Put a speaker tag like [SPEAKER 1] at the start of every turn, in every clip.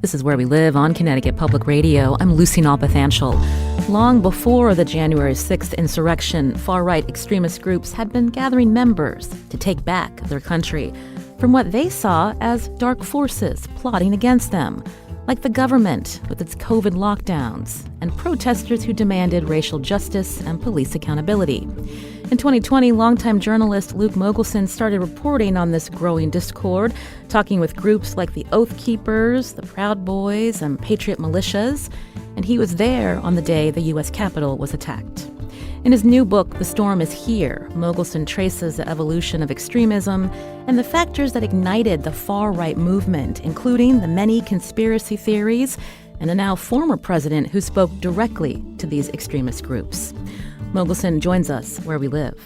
[SPEAKER 1] This is Where We Live on Connecticut Public Radio. I'm Lucy Nalpathanchel. Long before the January 6th insurrection, far-right extremist groups had been gathering members to take back their country from what they saw as dark forces plotting against them, like the government with its COVID lockdowns and protesters who demanded racial justice and police accountability. In 2020, longtime journalist Luke Mogelson started reporting on this growing discord, talking with groups like the Oath Keepers, the Proud Boys, and Patriot Militias, and he was there on the day the U.S. Capitol was attacked. In his new book, The Storm is Here, Mogelson traces the evolution of extremism and the factors that ignited the far-right movement, including the many conspiracy theories and a now former president who spoke directly to these extremist groups. Mogelson joins us where we live.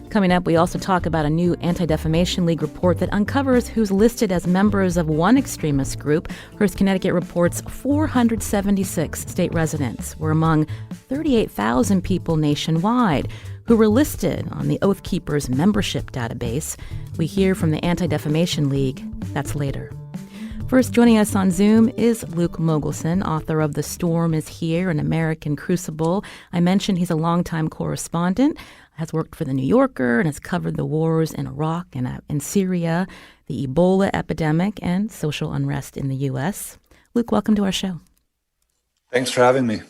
[SPEAKER 1] Coming up, we also talk about a new Anti-Defamation League report that uncovers who's listed as members of one extremist group. Hearst, Connecticut reports 476 state residents were among 38,000 people nationwide who were listed on the Oath Keepers membership database. We hear from the Anti-Defamation League. That's later. First, joining us on Zoom is Luke Mogelson, author of The Storm is Here, An American Crucible. I mentioned he's a longtime correspondent, has worked for The New Yorker, and has covered the wars in Iraq and in Syria, the Ebola epidemic, and social unrest in the U.S. Luke, welcome to our show.
[SPEAKER 2] Thanks for having me.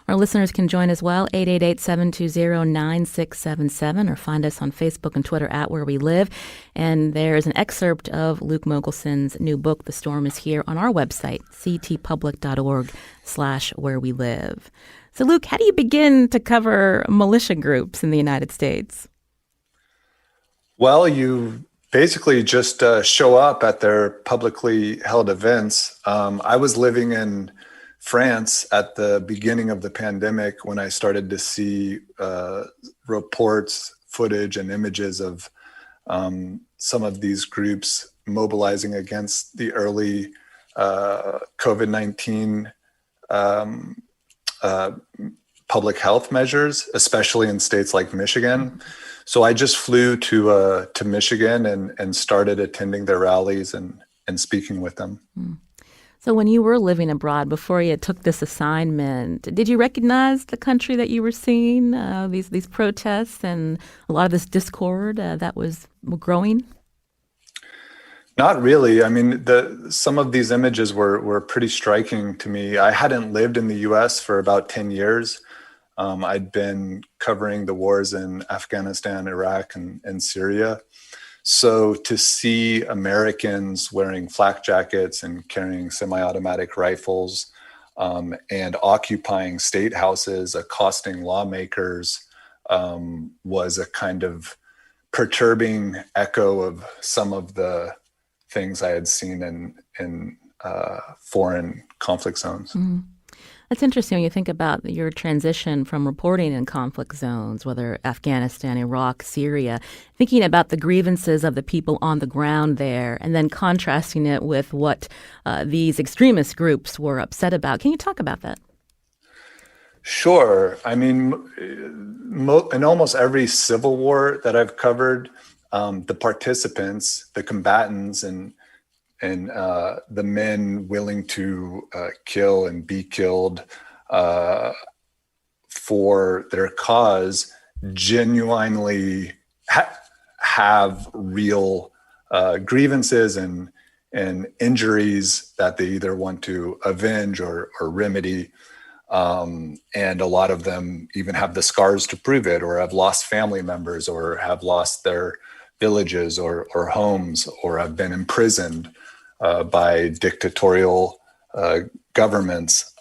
[SPEAKER 1] Our listeners can join as well, 888-720-9677, or find us on Facebook and Twitter at Where We Live. And there is an excerpt of Luke Mogelson's new book, The Storm is Here, on our website, ctpublic.org/where we live. So, Luke, how do you begin to cover militia groups in the United States?
[SPEAKER 2] Well, you basically just show up at their publicly held events. I was living in France at the beginning of the pandemic when I started to see reports, footage, and images of some of these groups mobilizing against the early COVID-19 public health measures, especially in states like Michigan. So I just flew to Michigan and started attending their rallies and speaking with them.
[SPEAKER 1] So when you were living abroad, before you took this assignment, did you recognize the country that you were seeing, these protests and a lot of this discord that was growing?
[SPEAKER 2] Not really. I mean, some of these images were pretty striking to me. I hadn't lived in the U.S. for about 10 years. I'd been covering the wars in Afghanistan, Iraq, and Syria. So to see Americans wearing flak jackets and carrying semi-automatic rifles and occupying state houses, accosting lawmakers, was a kind of perturbing echo of some of the things I had seen in foreign conflict zones. Mm-hmm.
[SPEAKER 1] That's interesting when you think about your transition from reporting in conflict zones, whether Afghanistan, Iraq, Syria, thinking about the grievances of the people on the ground there, and then contrasting it with what these extremist groups were upset about. Can you talk about that?
[SPEAKER 2] Sure. I mean, in almost every civil war that I've covered, the participants, the combatants, and the men willing to kill and be killed for their cause genuinely have real grievances and injuries that they either want to avenge or remedy. And a lot of them even have the scars to prove it, or have lost family members, or have lost their villages or homes, or have been imprisoned by dictatorial governments.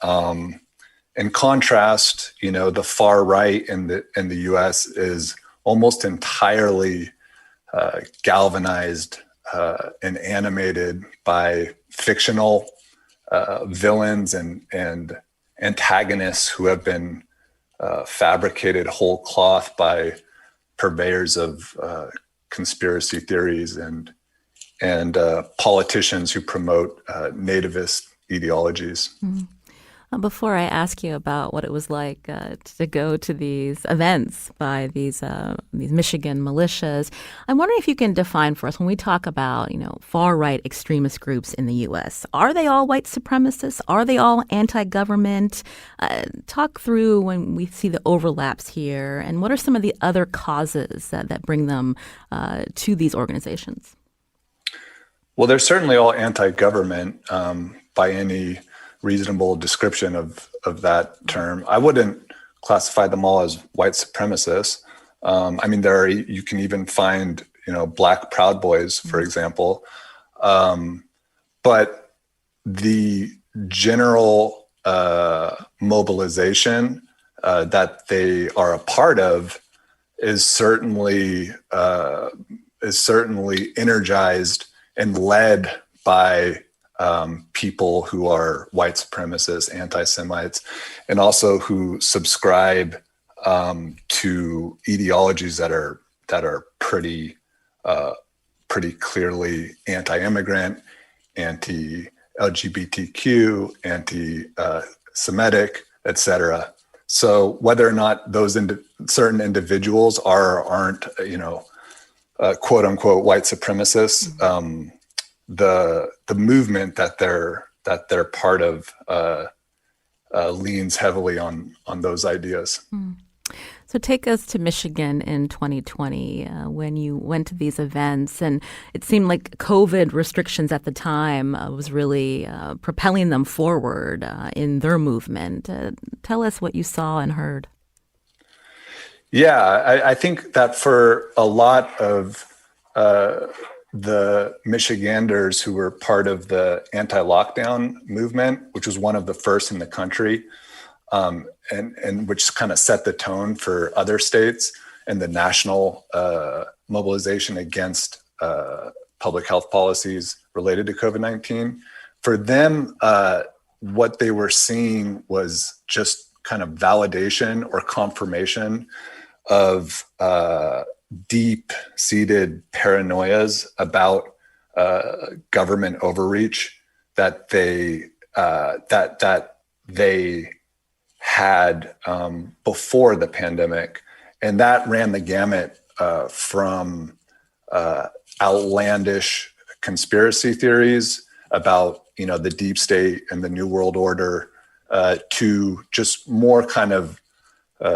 [SPEAKER 2] In contrast, the far right in the U.S. is almost entirely galvanized and animated by fictional villains and antagonists who have been fabricated whole cloth by purveyors of conspiracy theories and politicians who promote nativist ideologies.
[SPEAKER 1] Mm-hmm. Before I ask you about what it was like to go to these events by these Michigan militias, I'm wondering if you can define for us when we talk about far right extremist groups in the U.S. Are they all white supremacists? Are they all anti-government? Talk through when we see the overlaps here, and what are some of the other causes that bring them to these organizations?
[SPEAKER 2] Well, they're certainly all anti-government by any reasonable description of that term. I wouldn't classify them all as white supremacists. I mean, you can even find Black Proud Boys, for example. But the general mobilization that they are a part of is certainly energized and led by people who are white supremacists, anti-Semites, and also who subscribe to ideologies that are pretty clearly anti-immigrant, anti-LGBTQ, anti-Semitic, etc. So whether or not those certain individuals aren't quote unquote white supremacists, the movement that they're part of leans heavily on those ideas.
[SPEAKER 1] So take us to Michigan in 2020 when you went to these events, and it seemed like COVID restrictions at the time was really propelling them forward in their movement. Tell us what you saw and heard.
[SPEAKER 2] Yeah, I think that for a lot of the Michiganders who were part of the anti-lockdown movement, which was one of the first in the country, and which kind of set the tone for other states and the national mobilization against public health policies related to COVID-19. For them, what they were seeing was just kind of validation or confirmation of deep-seated paranoias about government overreach that they had before the pandemic, and that ran the gamut from outlandish conspiracy theories about the deep state and the New World Order to just more kind of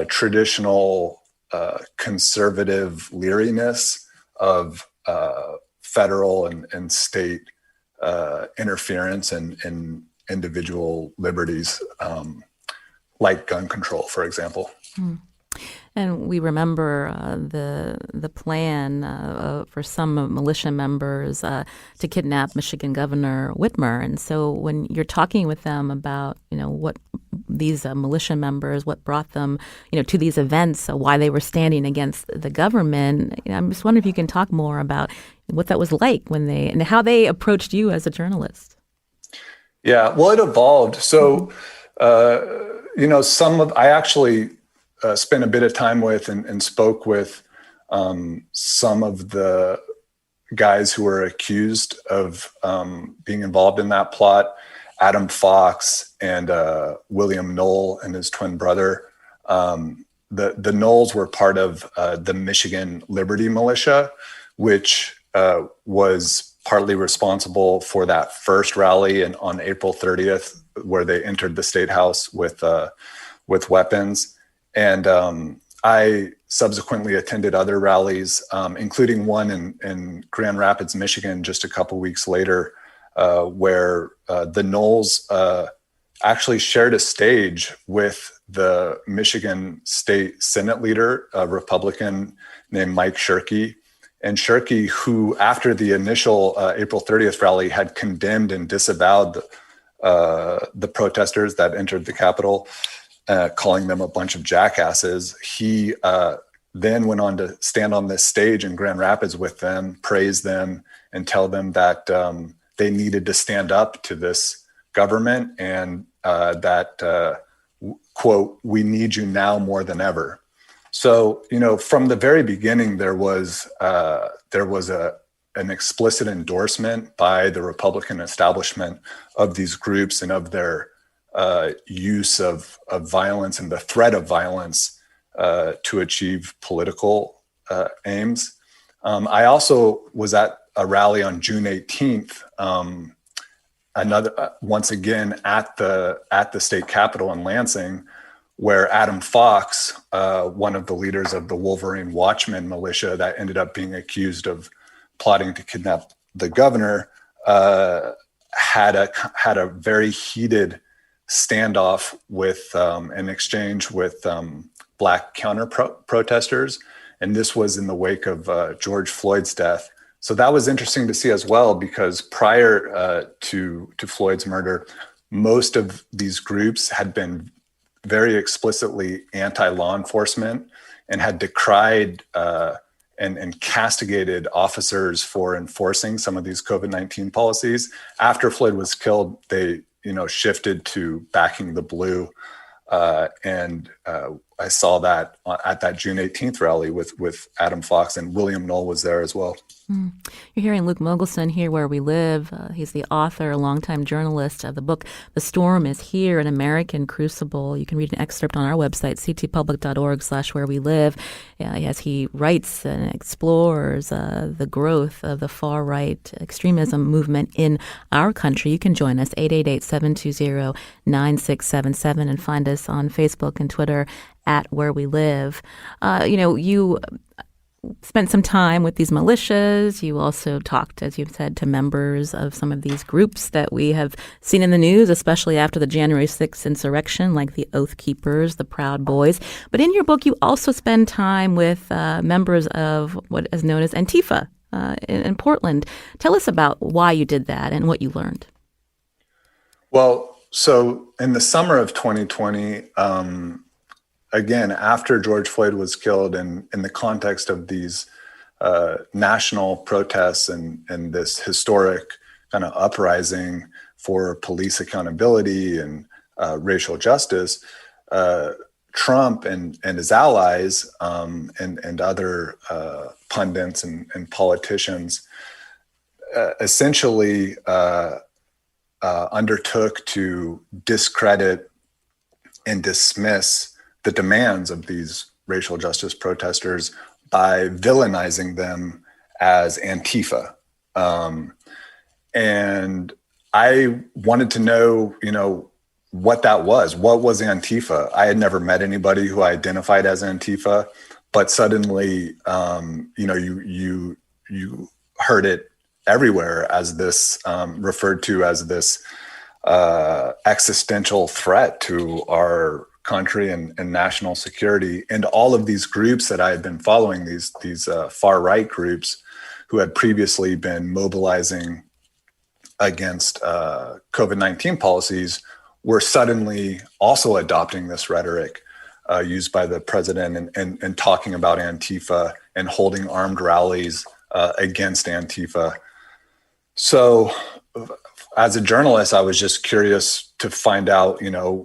[SPEAKER 2] traditional conservative leeriness of federal and state interference in individual liberties, like gun control, for example.
[SPEAKER 1] And we remember the plan for some militia members to kidnap Michigan Governor Whitmer. And so when you're talking with them about, what these militia members, what brought them, to these events, why they were standing against the government, I'm just wondering if you can talk more about what that was like and how they approached you as a journalist.
[SPEAKER 2] Yeah, well, it evolved. So, I actually spent a bit of time with and spoke with some of the guys who were accused of being involved in that plot, Adam Fox and William Knoll and his twin brother. The Knowles were part of the Michigan Liberty Militia, which was partly responsible for that first rally on April 30th, where they entered the State House with weapons. And I subsequently attended other rallies, including one in Grand Rapids, Michigan, just a couple weeks later, where the Knowles actually shared a stage with the Michigan State Senate leader, a Republican named Mike Shirkey. And Shirkey, who after the initial April 30th rally had condemned and disavowed the protesters that entered the Capitol, calling them a bunch of jackasses, he then went on to stand on this stage in Grand Rapids with them, praise them, and tell them that they needed to stand up to this government and that, quote, "we need you now more than ever." So, from the very beginning, there was an explicit endorsement by the Republican establishment of these groups and of their use of violence and the threat of violence to achieve political aims. I also was at a rally on June 18th, once again at the state capitol in Lansing, where Adam Fox, one of the leaders of the Wolverine Watchmen militia that ended up being accused of plotting to kidnap the governor, had a very heated standoff with an exchange with Black counter protesters, and this was in the wake of George Floyd's death. So that was interesting to see as well, because prior to Floyd's murder, most of these groups had been very explicitly anti-law enforcement and had decried and castigated officers for enforcing some of these COVID-19 policies. After Floyd was killed, they shifted to backing the blue. And I saw that at that June 18th rally with Adam Fox, and William Knoll was there as well.
[SPEAKER 1] You're hearing Luke Mogelson here, Where We Live. He's the author, a longtime journalist of the book, The Storm is Here, An American Crucible. You can read an excerpt on our website, ctpublic.org/wherewelive, as he writes and explores the growth of the far-right extremism movement in our country. You can join us, 888-720-9677, and find us on Facebook and Twitter at Where We Live. You spent some time with these militias. You also talked, as you've said, to members of some of these groups that we have seen in the news, especially after the January 6th insurrection, like the Oath Keepers, the Proud Boys. But in your book, you also spend time with members of what is known as Antifa in Portland. Tell us about why you did that and what you learned.
[SPEAKER 2] Well, so in the summer of 2020, again, after George Floyd was killed, and in the context of these national protests and this historic kind of uprising for police accountability and racial justice, Trump and his allies and other pundits and politicians essentially undertook to discredit and dismiss the demands of these racial justice protesters by villainizing them as Antifa. And I wanted to know, what that was. What was Antifa? I had never met anybody who identified as Antifa, but suddenly, you heard it everywhere as this, referred to as this existential threat to our country and national security. And all of these groups that I had been following, these far right groups who had previously been mobilizing against COVID-19 policies, were suddenly also adopting this rhetoric used by the president and talking about Antifa and holding armed rallies against Antifa. So as a journalist, I was just curious to find out,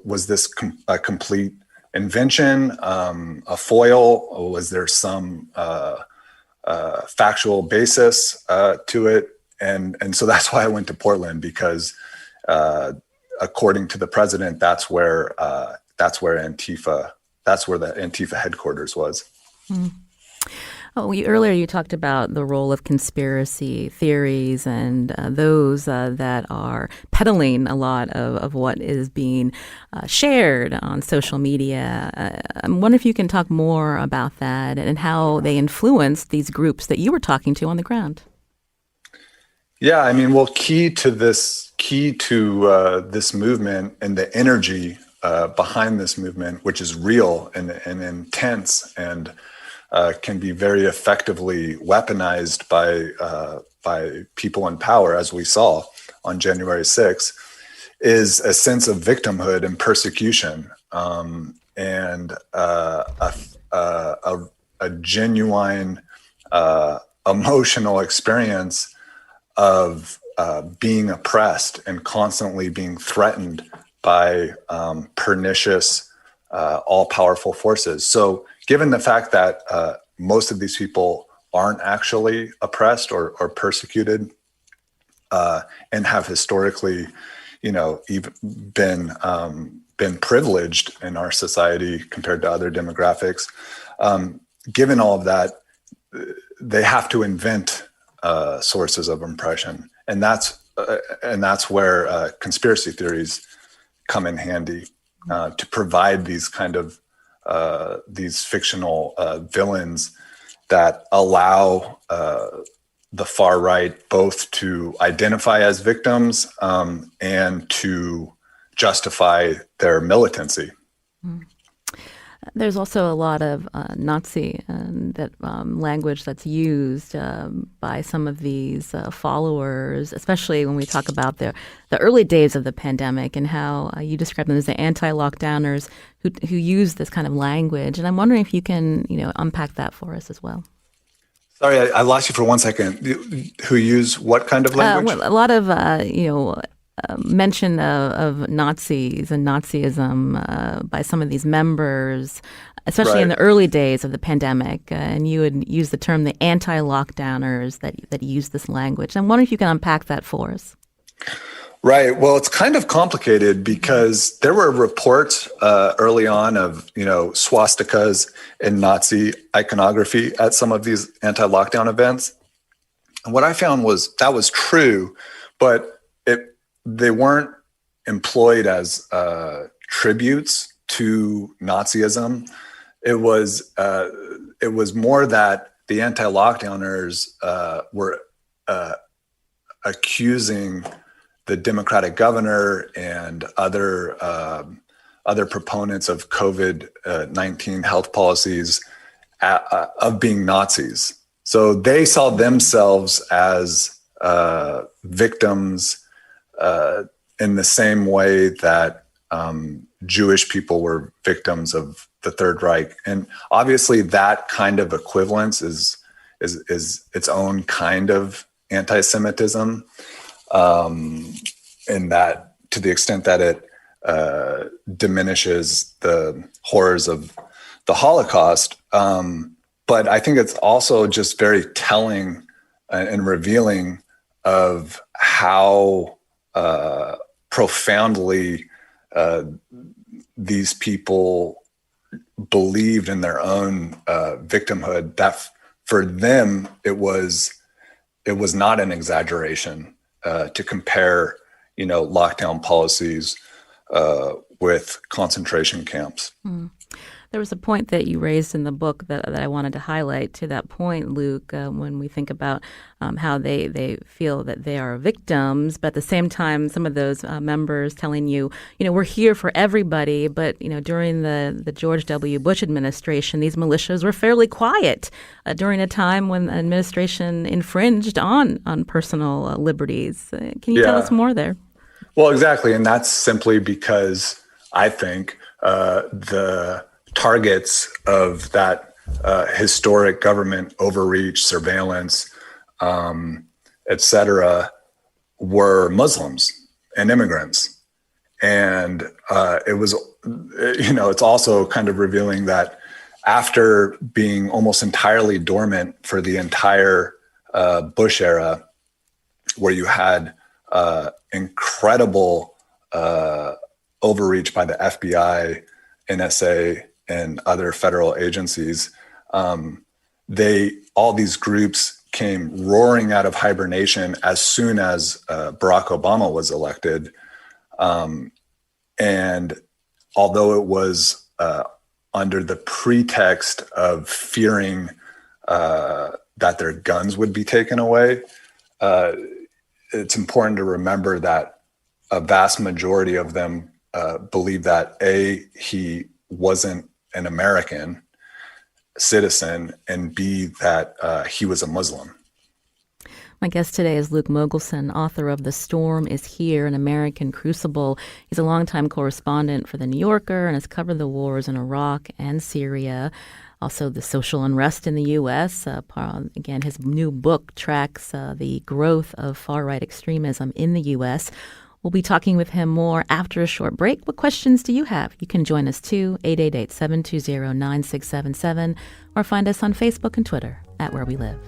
[SPEAKER 2] was this a complete invention, a foil, or was there some factual basis to it? And so that's why I went to Portland, because according to the president, that's where the Antifa headquarters was.
[SPEAKER 1] Earlier you talked about the role of conspiracy theories and those that are peddling a lot of what is being shared on social media. I wonder if you can talk more about that and how they influence these groups that you were talking to on the ground.
[SPEAKER 2] Yeah, key to this movement and the energy behind this movement, which is real and intense and can be very effectively weaponized by people in power, as we saw on January 6th, is a sense of victimhood and persecution, and a genuine emotional experience of being oppressed and constantly being threatened by pernicious, all-powerful forces. So given the fact that most of these people aren't actually oppressed or persecuted and have historically, even been privileged in our society compared to other demographics. Given all of that, they have to invent sources of oppression, and that's where conspiracy theories come in handy to provide these kind of these fictional villains that allow the far right both to identify as victims and to justify their militancy.
[SPEAKER 1] There's also a lot of Nazi language that's used by some of these followers, especially when we talk about the early days of the pandemic and how you describe them as the anti-lockdowners who use this kind of language. And I'm wondering if you can, unpack that for us as well.
[SPEAKER 2] Sorry, I lost you for 1 second. Who use what kind of language?
[SPEAKER 1] A lot of, mention of Nazis and Nazism by some of these members, especially in the early days of the pandemic. And you would use the term the anti-lockdowners that use this language. I'm wondering if you can unpack that for us.
[SPEAKER 2] Right. Well, it's kind of complicated because there were reports early on of, swastikas and Nazi iconography at some of these anti-lockdown events. And what I found was that was true, but they weren't employed as tributes to Nazism. It was more that the anti-lockdowners were accusing the Democratic governor and other proponents of COVID-19 health policies of being Nazis. So they saw themselves as victims in the same way that Jewish people were victims of the Third Reich. And obviously that kind of equivalence is its own kind of anti-Semitism. In that, to the extent that it diminishes the horrors of the Holocaust. But I think it's also just very telling and revealing of how profoundly these people believed in their own victimhood, that for them it was not an exaggeration to compare, lockdown policies with concentration camps.
[SPEAKER 1] There was a point that you raised in the book that I wanted to highlight. To that point, Luke, when we think about how they feel that they are victims, but at the same time, some of those members telling you, we're here for everybody. But, during the George W. Bush administration, these militias were fairly quiet during a time when the administration infringed on personal liberties. Can you tell us more there?
[SPEAKER 2] Well, exactly. And that's simply because I think the targets of that historic government overreach, surveillance, et cetera, were Muslims and immigrants. And it was, it's also kind of revealing that after being almost entirely dormant for the entire Bush era, where you had incredible overreach by the FBI, NSA, and other federal agencies, all these groups came roaring out of hibernation as soon as Barack Obama was elected. And although it was under the pretext of fearing that their guns would be taken away, it's important to remember that a vast majority of them believe that he wasn't an American citizen, and B, that he was a Muslim.
[SPEAKER 1] My guest today is Luke Mogelson, author of The Storm is Here, an American Crucible. He's a longtime correspondent for The New Yorker and has covered the wars in Iraq and Syria, also the social unrest in the U.S. Again, his new book tracks the growth of far-right extremism in the U.S. We'll be talking with him more after a short break. What questions do you have? You can join us too, 888-720-9677, or find us on Facebook and Twitter at Where We Live.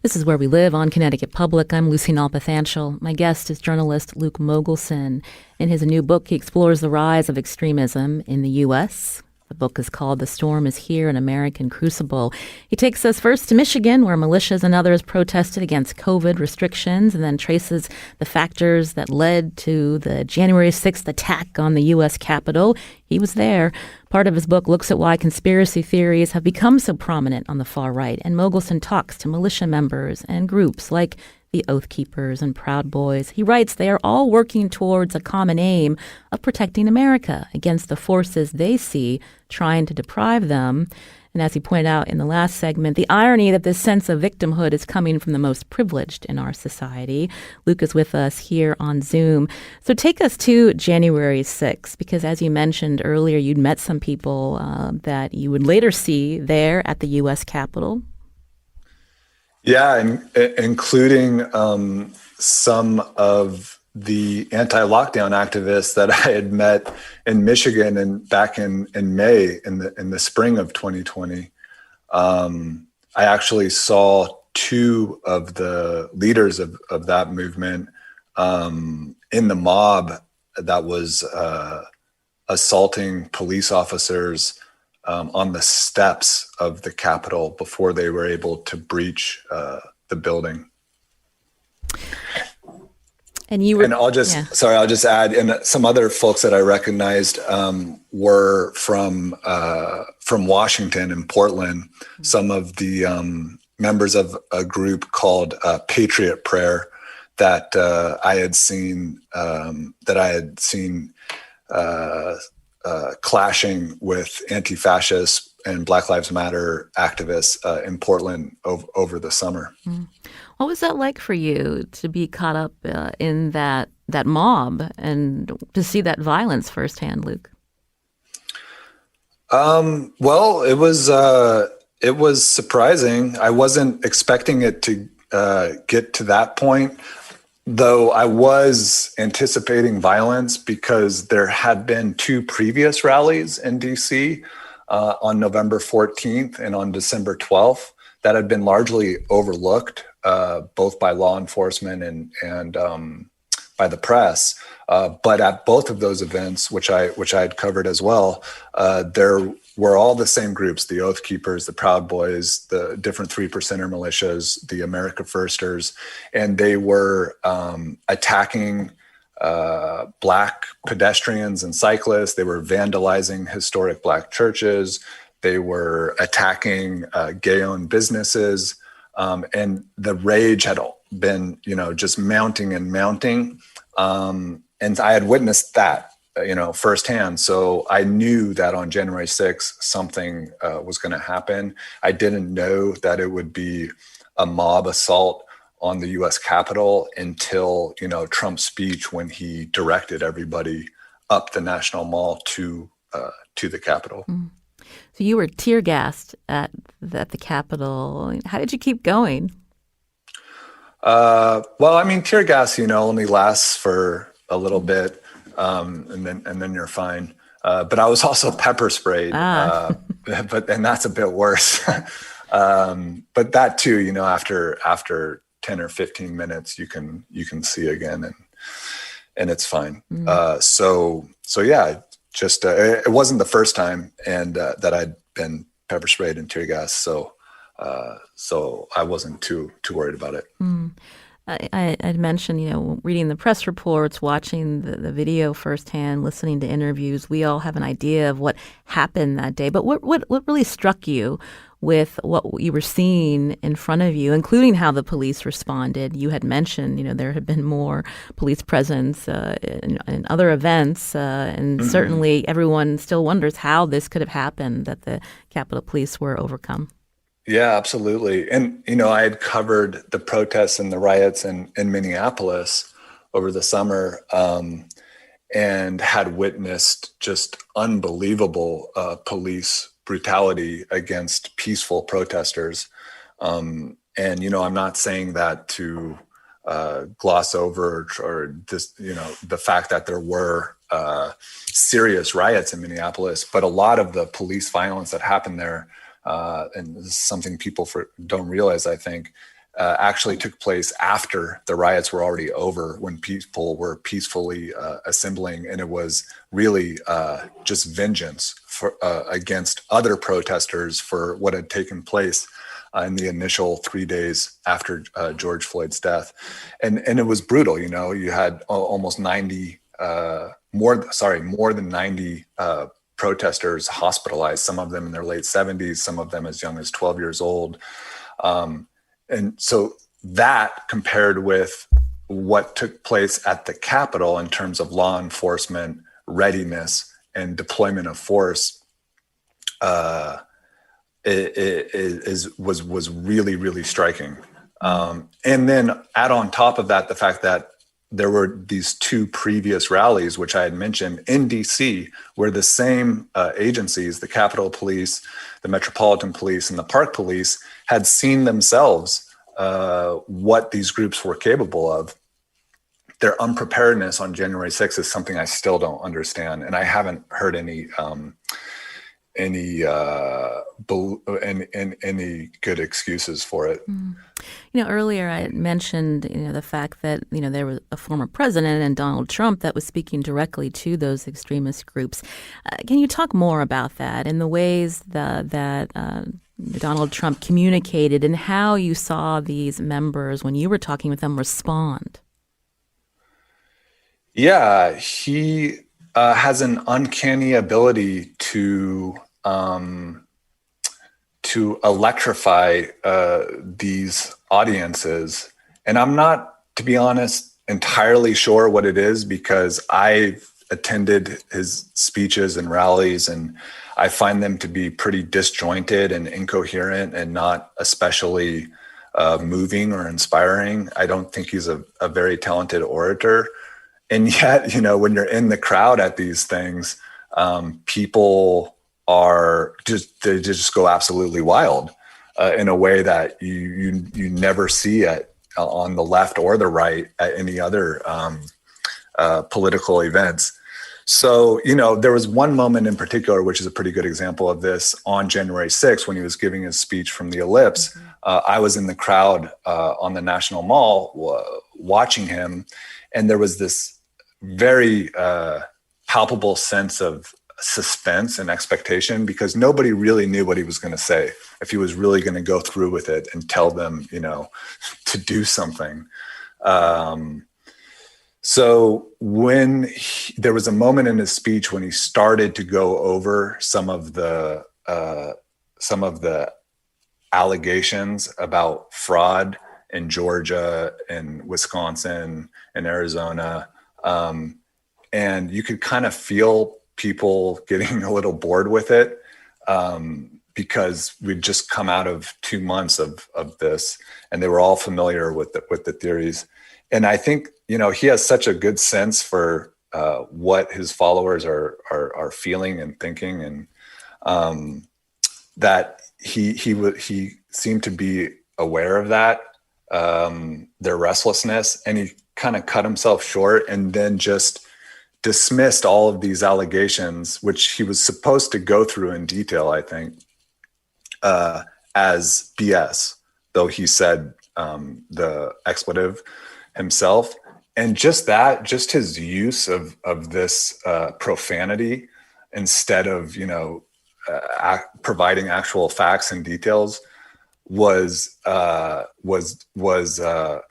[SPEAKER 1] This is Where We Live on Connecticut Public. I'm Lucy Nalpathanchel. My guest is journalist Luke Mogelson. In his new book, he explores the rise of extremism in the U.S. The book is called The Storm is Here, an American Crucible. He takes us first to Michigan, where militias and others protested against COVID restrictions, and then traces the factors that led to the January 6th attack on the U.S. Capitol. He was there. Part of his book looks at why conspiracy theories have become so prominent on the far right, and Mogelson talks to militia members and groups like the Oath Keepers and Proud Boys. He writes they are all working towards a common aim of protecting America against the forces they see trying to deprive them. And as he pointed out in the last segment, the irony that this sense of victimhood is coming from the most privileged in our society. Luke is with us here on Zoom. So take us to January 6th, because as you mentioned earlier, you'd met some people that you would later see there at the U.S. Capitol.
[SPEAKER 2] Yeah, including some of the anti-lockdown activists that I had met in Michigan and back in May in the spring of 2020. I actually saw two of the leaders of that movement in the mob that was assaulting police officers on the steps of the Capitol before they were able to breach the building.
[SPEAKER 1] And you were,
[SPEAKER 2] and I'll just add, and some other folks that I recognized were from Washington and Portland. Some of the members of a group called Patriot Prayer that I had seen clashing with anti-fascist and Black Lives Matter activists in Portland over the summer.
[SPEAKER 1] What was that like for you to be caught up in that mob and to see that violence firsthand, Luke?
[SPEAKER 2] Well, it was surprising. I wasn't expecting it to get to that point, though I was anticipating violence because there had been two previous rallies in DC on November 14th and on December 12th that had been largely overlooked, both by law enforcement and by the press. But at both of those events, which I had covered as well, there were all the same groups: the Oath Keepers, the Proud Boys, the different 3%er militias, the America Firsters, and they were attacking Black pedestrians and cyclists. They were vandalizing historic Black churches. They were attacking gay-owned businesses. And the rage had been, just mounting and mounting. And I had witnessed that, firsthand. So I knew that on January 6th, something was going to happen. I didn't know that it would be a mob assault on the U.S. Capitol until, Trump's speech when he directed everybody up the National Mall to the Capitol.
[SPEAKER 1] So you were tear gassed at the Capitol. How did you keep going?
[SPEAKER 2] Tear gas, only lasts for a little bit, and then you're fine. But I was also pepper sprayed, and that's a bit worse. But that too, after 10 or 15 minutes, you can see again, and it's fine. So yeah. Just it wasn't the first time, and that I'd been pepper sprayed and tear gas, so I wasn't too worried about it.
[SPEAKER 1] I'd mentioned, reading the press reports, watching the video firsthand, listening to interviews. We all have an idea of what happened that day. But what really struck you with what you were seeing in front of you, including how the police responded? You had mentioned, there had been more police presence in other events, and certainly everyone still wonders how this could have happened, that the Capitol Police were overcome.
[SPEAKER 2] Yeah, absolutely. And, I had covered the protests and the riots in Minneapolis over the summer, and had witnessed just unbelievable police brutality against peaceful protesters. And, I'm not saying that to gloss over or just, the fact that there were serious riots in Minneapolis, but a lot of the police violence that happened there, and this is something people don't realize, I think, actually took place after the riots were already over, when people were peacefully assembling, and it was really just vengeance against other protesters for what had taken place in the initial 3 days after George Floyd's death. And it was brutal. You had almost 90, more than 90 protesters hospitalized, some of them in their late 70s, some of them as young as 12 years old. And so that, compared with what took place at the Capitol in terms of law enforcement readiness and deployment of force, was really, really striking. And then add on top of that the fact that there were these two previous rallies, which I had mentioned in DC, where the same agencies, the Capitol Police, the Metropolitan Police, and the Park Police, had seen themselves what these groups were capable of. Their unpreparedness on January 6th is something I still don't understand, and I haven't heard any good excuses for it.
[SPEAKER 1] Earlier I had mentioned, the fact that, there was a former president and Donald Trump that was speaking directly to those extremist groups. Can you talk more about that and the ways that Donald Trump communicated and how you saw these members, when you were talking with them, respond?
[SPEAKER 2] Yeah, he has an uncanny ability to electrify these audiences. And I'm not, to be honest, entirely sure what it is, because I've attended his speeches and rallies, and I find them to be pretty disjointed and incoherent and not especially moving or inspiring. I don't think he's a very talented orator. And yet, when you're in the crowd at these things, people they just go absolutely wild in a way that you never see on the left or the right at any other political events. So, there was one moment in particular, which is a pretty good example of this, on January 6th, when he was giving his speech from the Ellipse. Mm-hmm. I was in the crowd on the National Mall watching him, and there was this very palpable sense of suspense and expectation, because nobody really knew what he was going to say, if he was really going to go through with it and tell them, to do something. So when there was a moment in his speech when he started to go over some of the allegations about fraud in Georgia and Wisconsin and Arizona, and you could kind of feel people getting a little bored with it, because we'd just come out of 2 months of this, and they were all familiar with the theories. And I think, he has such a good sense for what his followers are feeling and thinking, and that he seemed to be aware of that, their restlessness, and he kind of cut himself short and then just dismissed all of these allegations, which he was supposed to go through in detail, I think, as BS, though he said the expletive himself. And just his use of this profanity, instead of, providing actual facts and details, was an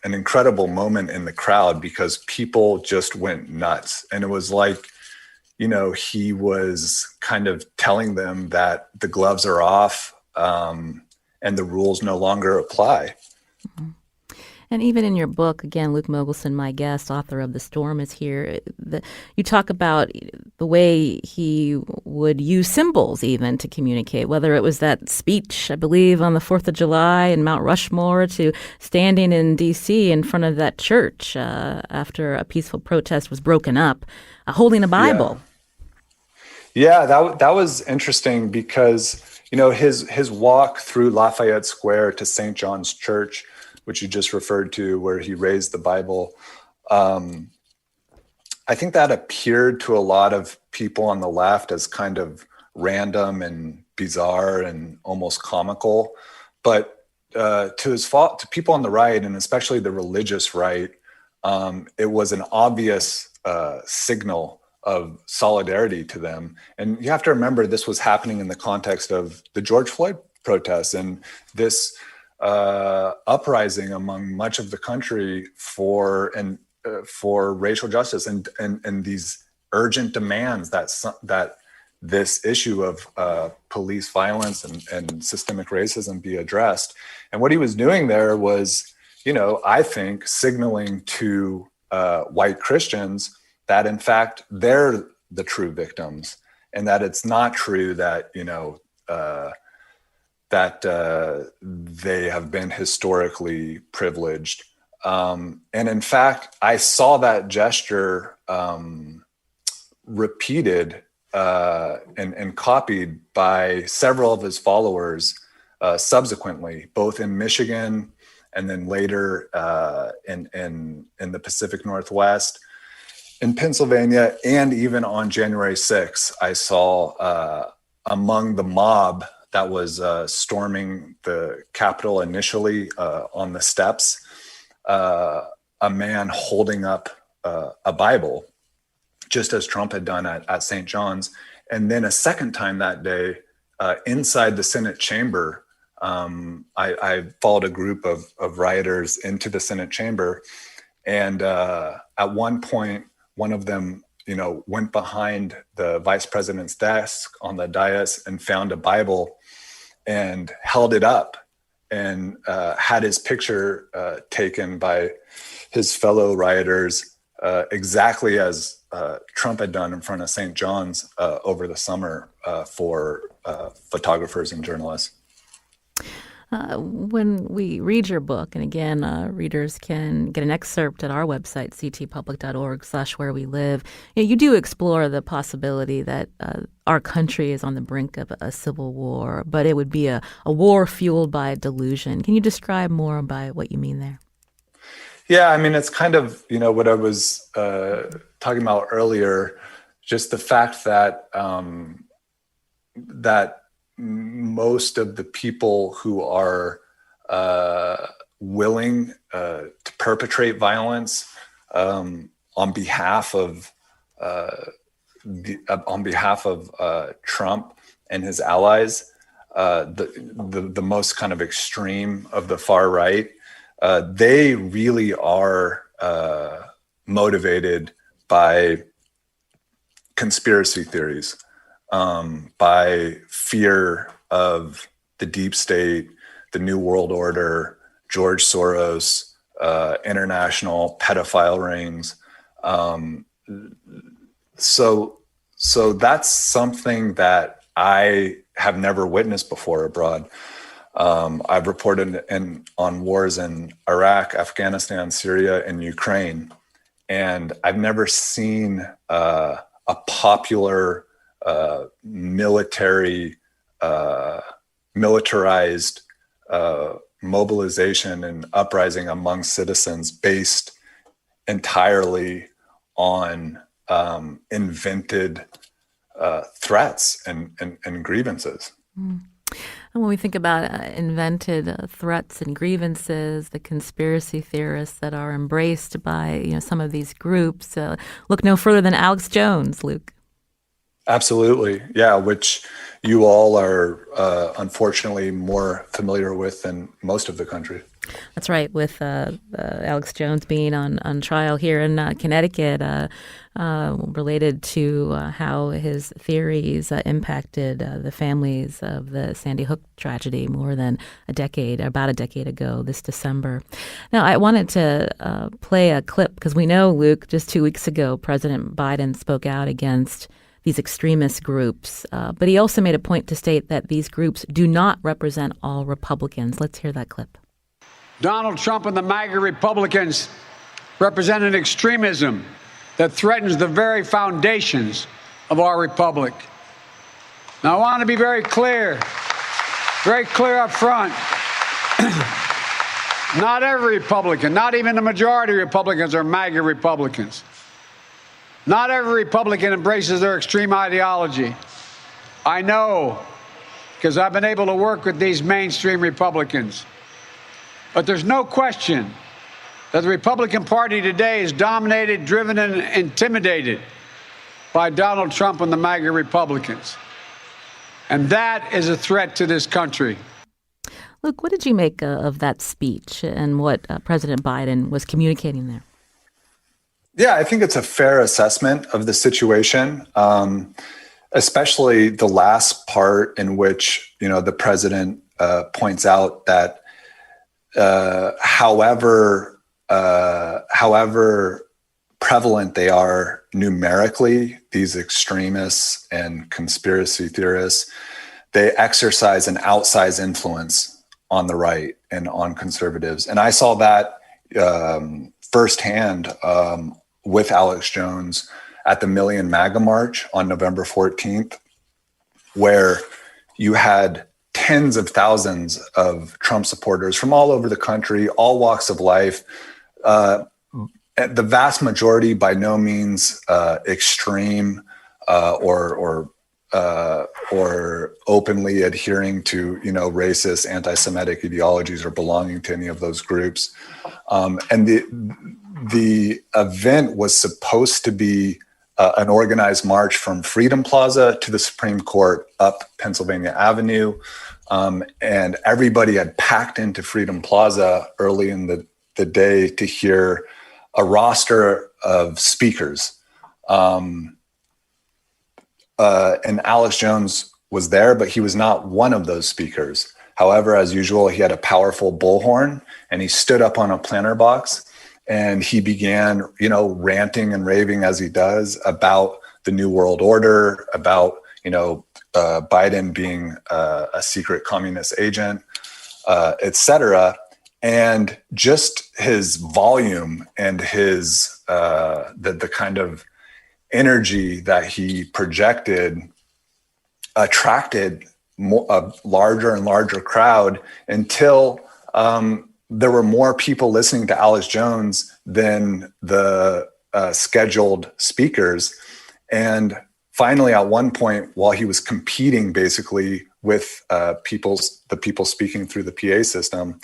[SPEAKER 2] incredible moment in the crowd, because people just went nuts. And it was like, he was kind of telling them that the gloves are off, and the rules no longer apply.
[SPEAKER 1] Mm-hmm. And even in your book, again, Luke Mogelson, my guest, author of The Storm, is here. You talk about the way he would use symbols even to communicate, whether it was that speech, I believe, on the 4th of July in Mount Rushmore, to standing in D.C. in front of that church after a peaceful protest was broken up, holding a Bible.
[SPEAKER 2] Yeah, that was interesting, because, his walk through Lafayette Square to St. John's Church, which you just referred to, where he raised the Bible, I think that appeared to a lot of people on the left as kind of random and bizarre and almost comical. But to people on the right, and especially the religious right, it was an obvious signal of solidarity to them. And you have to remember, this was happening in the context of the George Floyd protests and this uprising among much of the country for racial justice and these urgent demands that this issue of police violence and systemic racism be addressed. And what he was doing there was, I think, signaling to white Christians that in fact they're the true victims, and that it's not true that they have been historically privileged. And in fact, I saw that gesture repeated and copied by several of his followers subsequently, both in Michigan and then later in the Pacific Northwest, in Pennsylvania, and even on January 6th, I saw among the mob that was storming the Capitol initially on the steps, a man holding up a Bible, just as Trump had done at St. John's. And then a second time that day, inside the Senate chamber, I followed a group of rioters into the Senate chamber. And at one point, one of them, went behind the vice president's desk on the dais and found a Bible and held it up and had his picture taken by his fellow rioters, exactly as Trump had done in front of St. John's over the summer for photographers and journalists.
[SPEAKER 1] When we read your book, and again, readers can get an excerpt at our website, ctpublic.org/wherewelive, you do explore the possibility that our country is on the brink of a civil war, but it would be a war fueled by delusion. Can you describe more by what you mean there?
[SPEAKER 2] Yeah, I mean, it's kind of, what I was talking about earlier, just the fact that that most of the people who are willing to perpetrate violence on behalf of Trump and his allies, the most kind of extreme of the far right, they really are motivated by conspiracy theories. By fear of the deep state, the New World Order, George Soros, international pedophile rings. So that's something that I have never witnessed before abroad. I've reported on wars in Iraq, Afghanistan, Syria, and Ukraine, and I've never seen a popular militarized mobilization and uprising among citizens based entirely on invented threats and grievances.
[SPEAKER 1] Mm. And when we think about invented threats and grievances, the conspiracy theorists that are embraced by some of these groups, look no further than Alex Jones, Luke.
[SPEAKER 2] Absolutely. Yeah, which you all are unfortunately more familiar with than most of the country.
[SPEAKER 1] That's right, with Alex Jones being on trial here in Connecticut, related to how his theories impacted the families of the Sandy Hook tragedy about a decade ago this December. Now, I wanted to play a clip because we know, Luke, just 2 weeks ago, President Biden spoke out against these extremist groups, but he also made a point to state that these groups do not represent all Republicans. Let's hear that clip.
[SPEAKER 3] Donald Trump and the MAGA Republicans represent an extremism that threatens the very foundations of our republic. Now, I want to be very clear up front. Not every Republican, not even the majority of Republicans are MAGA Republicans. Not every Republican embraces their extreme ideology. I know, because I've been able to work with these mainstream Republicans. But there's no question that the Republican Party today is dominated, driven, and intimidated by Donald Trump and the MAGA Republicans. And that is a threat to this country.
[SPEAKER 1] Luke, what did you make of that speech and what President Biden was communicating there?
[SPEAKER 2] Yeah, I think it's a fair assessment of the situation, especially the last part in which, the president points out that however prevalent they are numerically, these extremists and conspiracy theorists, they exercise an outsized influence on the right and on conservatives. And I saw that firsthand with Alex Jones at the Million MAGA March on November 14th, where you had tens of thousands of Trump supporters from all over the country, all walks of life. The vast majority, by no means extreme or openly adhering to racist, anti-Semitic ideologies or belonging to any of those groups. And the event was supposed to be an organized march from Freedom Plaza to the Supreme Court up Pennsylvania Avenue. And everybody had packed into Freedom Plaza early in the day to hear a roster of speakers. And Alex Jones was there, but he was not one of those speakers. However, as usual, he had a powerful bullhorn and he stood up on a planter box and he began, ranting and raving as he does about the New World Order, about, Biden being a secret communist agent, et cetera. And just his volume and his the kind of energy that he projected attracted a larger and larger crowd until there were more people listening to Alex Jones than the scheduled speakers. And finally, at one point, while he was competing basically with the people speaking through the PA system,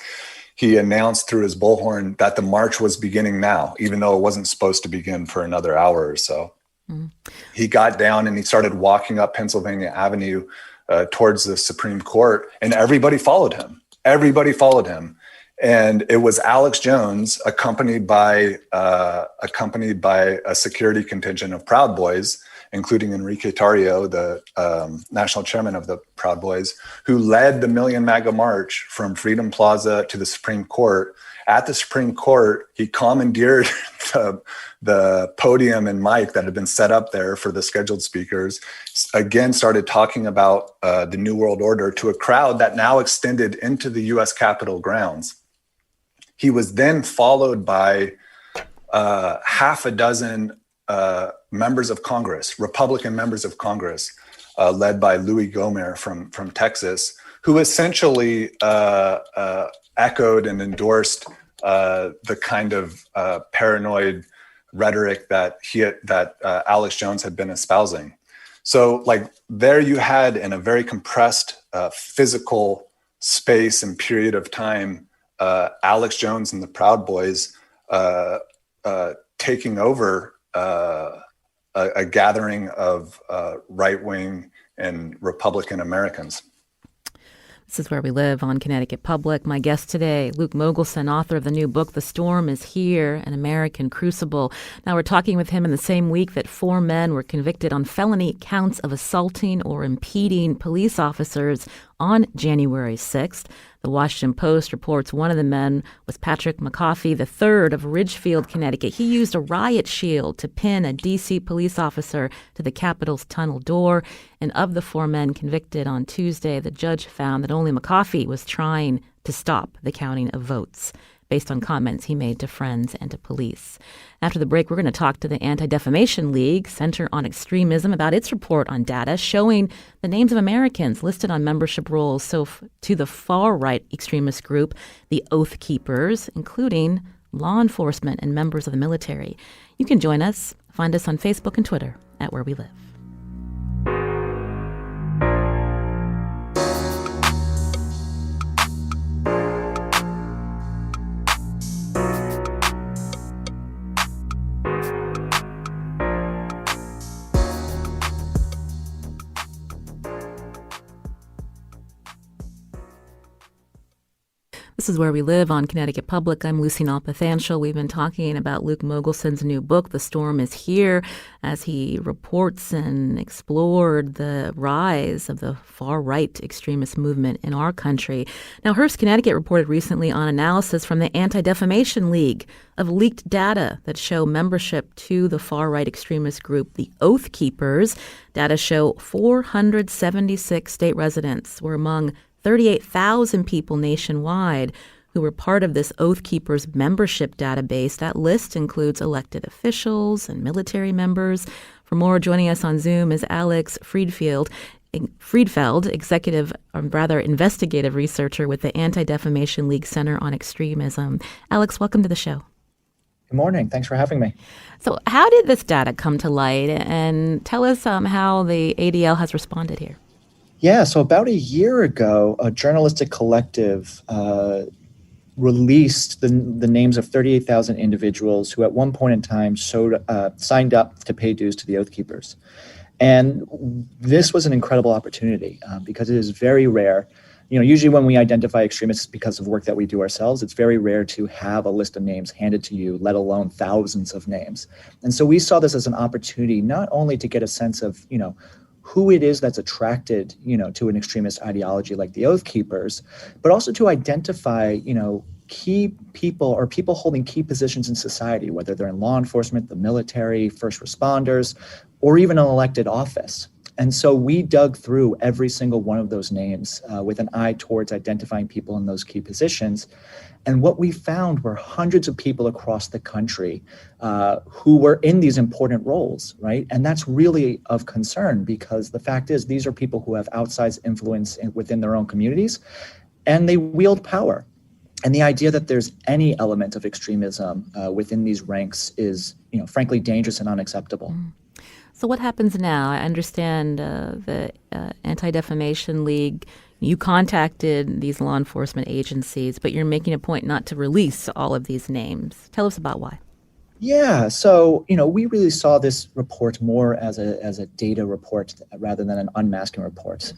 [SPEAKER 2] he announced through his bullhorn that the march was beginning now, even though it wasn't supposed to begin for another hour or so. Mm. He got down and he started walking up Pennsylvania Avenue towards the Supreme Court, and everybody followed him. And it was Alex Jones, accompanied by a security contingent of Proud Boys, including Enrique Tarrio, the national chairman of the Proud Boys, who led the Million MAGA March from Freedom Plaza to the Supreme Court. At the Supreme Court, he commandeered the podium and mic that had been set up there for the scheduled speakers, again started talking about the New World Order to a crowd that now extended into the U.S. Capitol grounds. He was then followed by half a dozen members of Congress, Republican members of Congress, led by Louis Gohmert from Texas, who essentially echoed and endorsed the kind of paranoid rhetoric that Alex Jones had been espousing. So, there you had, in a very compressed physical space and period of time, Alex Jones and the Proud Boys taking over a gathering of right-wing and Republican Americans.
[SPEAKER 1] This is Where We Live on Connecticut Public. My guest today, Luke Mogelson, author of the new book, The Storm is Here, An American Crucible. Now, we're talking with him in the same week that 4 men were convicted on felony counts of assaulting or impeding police officers on January 6th. The Washington Post reports one of the men was Patrick McAfee III of Ridgefield, Connecticut. He used a riot shield to pin a D.C. police officer to the Capitol's tunnel door. And of the 4 men convicted on Tuesday, the judge found that only McAfee was trying to stop the counting of votes, based on comments he made to friends and to police. After the break, we're going to talk to the Anti-Defamation League, Center on Extremism, about its report on data showing the names of Americans listed on membership rolls to the far-right extremist group, the Oath Keepers, including law enforcement and members of the military. You can join us. Find us on Facebook and Twitter at Where We Live. This is Where We Live on Connecticut Public. I'm Lucy Nalpathanchel. We've been talking about Luke Mogelson's new book, The Storm is Here, as he reports and explored the rise of the far-right extremist movement in our country. Now, Hearst, Connecticut reported recently on analysis from the Anti-Defamation League of leaked data that show membership to the far-right extremist group, the Oath Keepers. Data show 476 state residents were among 38,000 people nationwide who were part of this Oath Keepers membership database. That list includes elected officials and military members. For more, joining us on Zoom is Alex Friedfeld, investigative researcher with the Anti-Defamation League Center on Extremism. Alex, welcome to the show.
[SPEAKER 4] Good morning. Thanks for having me.
[SPEAKER 1] So how did this data come to light? And tell us how the ADL has responded here.
[SPEAKER 4] Yeah, so about a year ago, a journalistic collective released the names of 38,000 individuals who at one point in time signed up to pay dues to the Oath Keepers. And this was an incredible opportunity because it is very rare. You know, usually when we identify extremists because of work that we do ourselves, it's very rare to have a list of names handed to you, let alone thousands of names. And so we saw this as an opportunity not only to get a sense of, who it is that's attracted, to an extremist ideology like the Oath Keepers, but also to identify, key people or people holding key positions in society, whether they're in law enforcement, the military, first responders, or even an elected office. And so we dug through every single one of those names with an eye towards identifying people in those key positions. And what we found were hundreds of people across the country who were in these important roles, right? And that's really of concern because the fact is these are people who have outsized influence within their own communities and they wield power. And the idea that there's any element of extremism within these ranks is, frankly, dangerous and unacceptable.
[SPEAKER 1] So what happens now? I understand the Anti-Defamation League, you contacted these law enforcement agencies, but you're making a point not to release all of these names. Tell us about why.
[SPEAKER 4] Yeah, so, we really saw this report more as a data report rather than an unmasking report,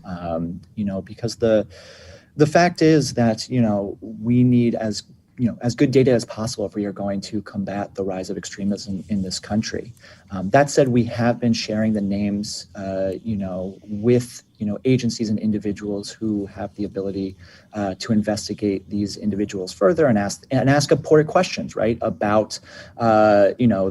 [SPEAKER 4] because the fact is that, we need as good data as possible if we are going to combat the rise of extremism in this country. That said, we have been sharing the names, with, agencies and individuals who have the ability to investigate these individuals further and ask important questions, right, about,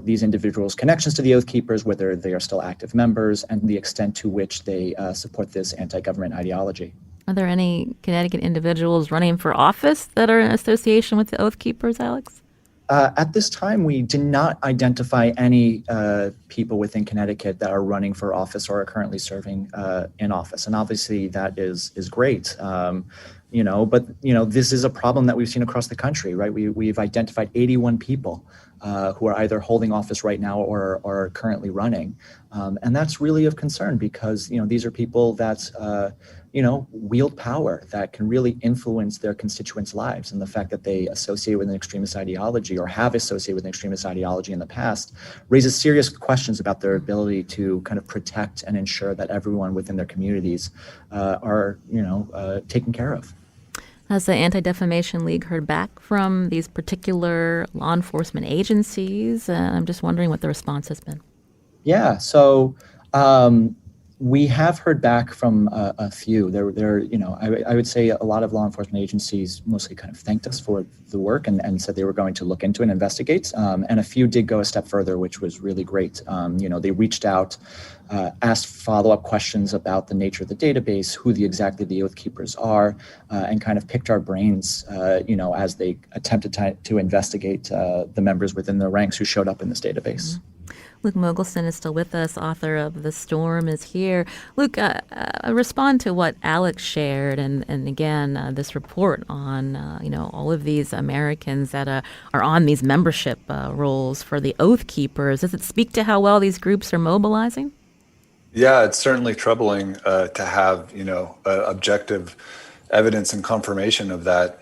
[SPEAKER 4] these individuals' connections to the Oath Keepers, whether they are still active members, and the extent to which they support this anti-government ideology.
[SPEAKER 1] Are there any Connecticut individuals running for office that are in association with the Oath Keepers, Alex?
[SPEAKER 4] At this time, we did not identify any people within Connecticut that are running for office or are currently serving in office. And obviously that is great. But this is a problem that we've seen across the country, right? We've identified 81 people who are either holding office right now or are currently running. And that's really of concern because, these are people that, wield power that can really influence their constituents' lives. And the fact that they associate with an extremist ideology or have associated with an extremist ideology in the past raises serious questions about their ability to kind of protect and ensure that everyone within their communities are, taken care of.
[SPEAKER 1] Has the Anti-Defamation League heard back from these particular law enforcement agencies? I'm just wondering what the response has been.
[SPEAKER 4] Yeah, so we have heard back from a few. I would say a lot of law enforcement agencies mostly kind of thanked us for the work and said they were going to look into and investigate. And a few did go a step further, which was really great. They reached out, asked follow-up questions about the nature of the database, who exactly the Oath Keepers are, and kind of picked our brains, as they attempted to investigate the members within the ranks who showed up in this database.
[SPEAKER 1] Mm-hmm. Luke Mogelson is still with us, author of The Storm is Here. Luke, respond to what Alex shared and again, this report on, all of these Americans that are on these membership rolls for the Oath Keepers. Does it speak to how well these groups are mobilizing?
[SPEAKER 2] Yeah, it's certainly troubling to have, objective evidence and confirmation of that.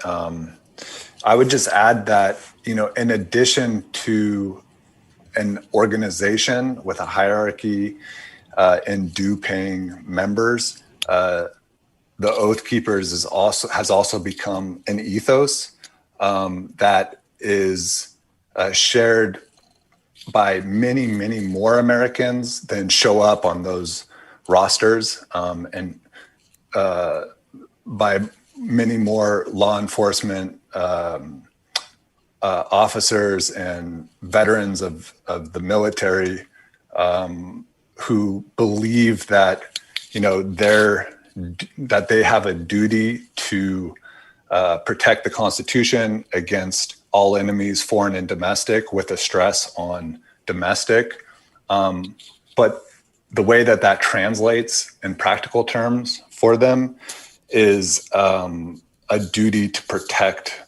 [SPEAKER 2] I would just add that, in addition to an organization with a hierarchy and due-paying members, the Oath Keepers has also become an ethos that is shared by many, many more Americans than show up on those rosters, and by many more law enforcement officers and veterans of the military who believe that, that they have a duty to protect the Constitution against all enemies, foreign and domestic, with a stress on domestic. But the way that translates in practical terms for them is a duty to protect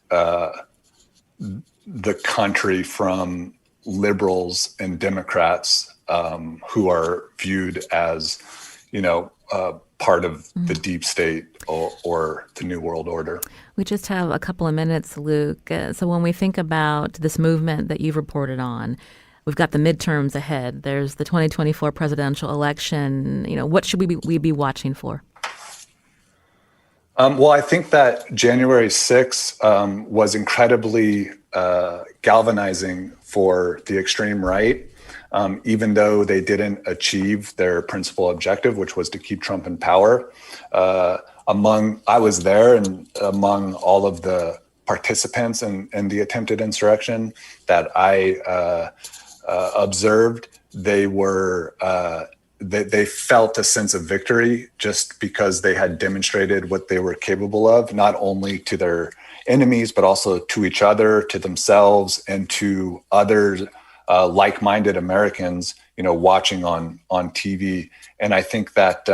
[SPEAKER 2] the country from liberals and Democrats who are viewed as, part of the deep state or the New World Order.
[SPEAKER 1] We just have a couple of minutes, Luke. So when we think about this movement that you've reported on, we've got the midterms ahead. There's the 2024 presidential election. What should we be watching for?
[SPEAKER 2] Well, I think that January 6th was incredibly galvanizing for the extreme right, even though they didn't achieve their principal objective, which was to keep Trump in power. I was there, and among all of the participants in the attempted insurrection that I observed, they were they felt a sense of victory just because they had demonstrated what they were capable of, not only to their enemies, but also to each other, to themselves, and to others, like-minded Americans, watching on TV. And I think that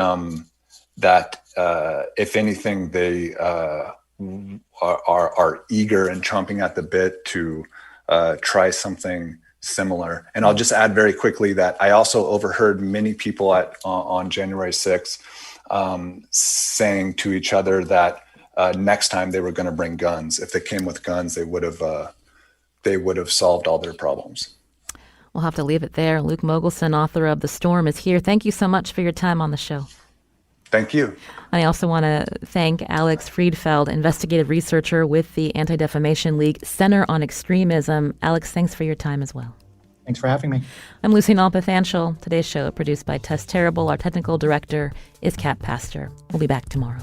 [SPEAKER 2] if anything, they are eager and chomping at the bit to try something similar. And I'll just add very quickly that I also overheard many people on January 6th saying to each other that next time they were going to bring guns. If they came with guns, they would have solved all their problems.
[SPEAKER 1] We'll have to leave it there. Luke Mogelson, author of The Storm, is here. Thank you so much for your time on the show.
[SPEAKER 2] Thank you.
[SPEAKER 1] And I also want to thank Alex Friedfeld, investigative researcher with the Anti-Defamation League Center on Extremism. Alex, thanks for your time as well.
[SPEAKER 4] Thanks for having me.
[SPEAKER 1] I'm Lucy Nalpathanchel. Today's show produced by Tess Terrible. Our technical director is Kat Pastor. We'll be back tomorrow.